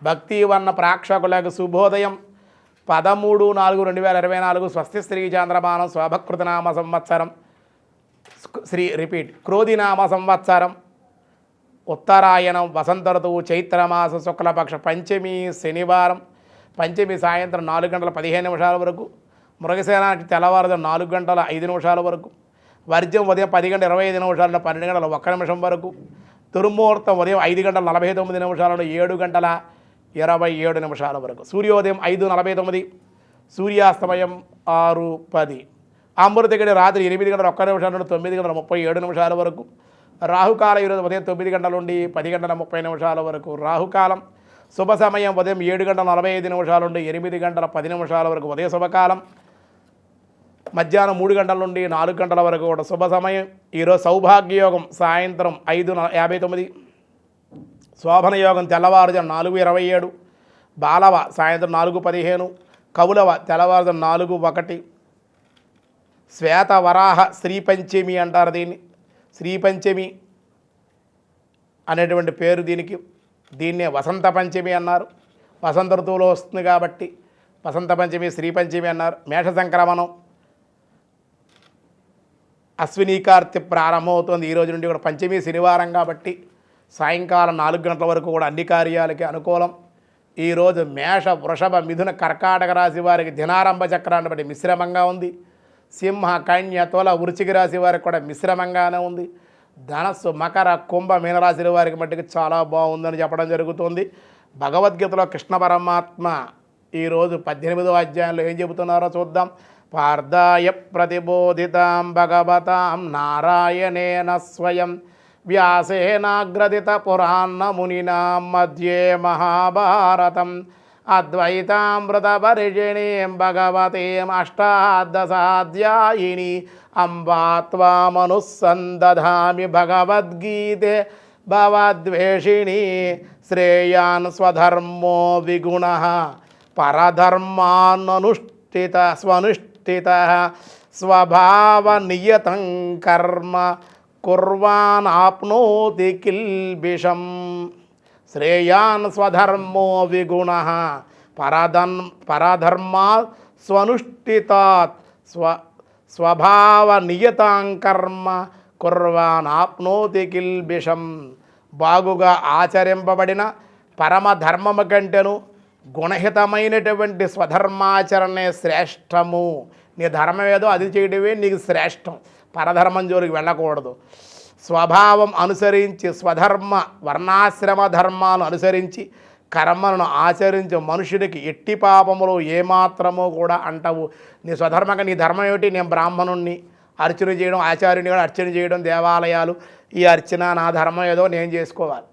భక్తివన్న ప్రేక్షకులకు శుభోదయం 13/4/2024 స్వస్తి శ్రీ చాంద్రమానం శోభకృతనామ సంవత్సరం క్రోధినామ సంవత్సరం ఉత్తరాయణం వసంత ఋతువు చైత్రమాస శుక్లపక్ష పంచమి శనివారం పంచమి సాయంత్రం 4:15 వరకు మృగశిరానికి తెల్లవారుజాము 4:05 వరకు వర్జ్యం ఉదయం 10:25 నుండి 12:01 వరకు దుర్ముహూర్తం ఉదయం 5:49 నుండి 7:27 వరకు సూర్యోదయం 5:49 సూర్యాస్తమయం 6:10 అమృతగడి రాత్రి 8:01 నుండి 9:37 వరకు రాహుకాలం ఈరోజు ఉదయం 9 నుండి 10:30 వరకు రాహుకాలం శుభ సమయం ఉదయం 7:45 నుండి 8:10 వరకు ఉదయ శుభకాలం మధ్యాహ్నం 3 నుండి 4 వరకు కూడా శుభ సమయం ఈరోజు సౌభాగ్యయోగం సాయంత్రం 5:59 శోభన యోగం తెల్లవారుజాము 4:27 బాలవ సాయంత్రం 4:15 కౌలవ తెల్లవారుజాము 4:01 శ్వేత వరాహ శ్రీపంచమి అంటారు దీన్ని శ్రీపంచమి అనేటువంటి పేరు దీన్నే వసంత పంచమి అన్నారు వసంత ఋతువులో వస్తుంది కాబట్టి వసంత పంచమి శ్రీపంచమి అన్నారు మేష సంక్రమణం అశ్విని కార్తె ప్రారంభమవుతుంది ఈరోజు నుండి కూడా పంచమి శనివారం కాబట్టి సాయంకాలం 4 వరకు కూడా అన్ని కార్యాలకి అనుకూలం ఈరోజు మేష వృషభ మిథున కర్కాటక రాశి వారికి దినారంభ చక్రాన్ని బట్టి మిశ్రమంగా ఉంది సింహ కన్య తుల వృశ్చిక రాశి వారికి కూడా మిశ్రమంగానే ఉంది ధనస్సు మకర కుంభ మీనరాశి వారికి మట్టుకు చాలా బాగుందని చెప్పడం జరుగుతుంది భగవద్గీతలో కృష్ణ పరమాత్మ ఈరోజు 18వ అధ్యాయంలో ఏం చెబుతున్నారో చూద్దాం పార్థాయ ప్రతిబోధితాం భగవతాం నారాయణేన స్వయం వ్యాసేనాగ్రదిత పురాణ మునినా మధ్యే మహాభారతం అద్వైతామృతపరిజనీం భగవతీం అష్టాదశాధ్యాయిని అంబా త్వామనుసందధామి భగవద్గీతే భవద్వేషిణి శ్రేయాన్ స్వధర్మో విగుణః పరధర్మాన్ననుష్ఠిత స్వభావనియతం కర్మ కుర్వానాప్నోతి కిల్బిషం శ్రేయాన్ స్వధర్మో విగుణః పరధర్మా స్వనుష్ఠితాత్ స్వభావనియతాం కర్మ కుర్వానాప్నోతి కిల్బిషం బాగుగా ఆచరింపబడిన పరమధర్మము కంటెను గుణహితమైనటువంటి స్వధర్మాచరణే శ్రేష్టము నీ ధర్మం ఏదో అది చేయడమే నీకు శ్రేష్టం పరధర్మం జోలికి వెళ్ళకూడదు స్వభావం అనుసరించి స్వధర్మ వర్ణాశ్రమ ధర్మాలను అనుసరించి కర్మలను ఆచరించే మనుషుడికి ఎట్టి పాపములు ఏమాత్రమో కూడా అంటవు నీ స్వధర్మంగా నీ ధర్మం ఏమిటి నేను బ్రాహ్మణుణ్ణి అర్చన చేయడం ఆచార్యుని కూడా అర్చన చేయడం దేవాలయాలు ఈ అర్చన నా ధర్మం ఏదో నేను చేసుకోవాలి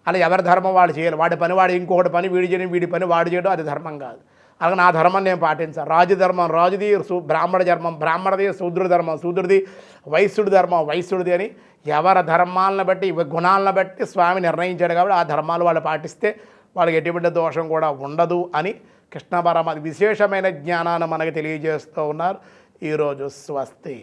అలా ఎవరి ధర్మం వాడు చేయాలి వాడి పని వాడు ఇంకొకటి పని వీడి చేయడం వీడి పని వాడు చేయడం అది ధర్మం కాదు అలాగే నా ధర్మం నేను పాటించాలి రాజధర్మం రాజుది బ్రాహ్మణ ధర్మం బ్రాహ్మణది శూద్రుడి ధర్మం శూద్రుడి వైశ్యుడి ధర్మం వైశ్యుడిది అని ఎవరి ధర్మాలను బట్టి గుణాలను బట్టి స్వామి నిర్ణయించాడు కాబట్టి ఆ ధర్మాలు వాళ్ళు పాటిస్తే వాళ్ళకి ఎటువంటి దోషం కూడా ఉండదు అని కృష్ణ పరమాత్మ విశేషమైన జ్ఞానాన్ని మనకు తెలియజేస్తూ ఉన్నారు ఈరోజు స్వస్తి.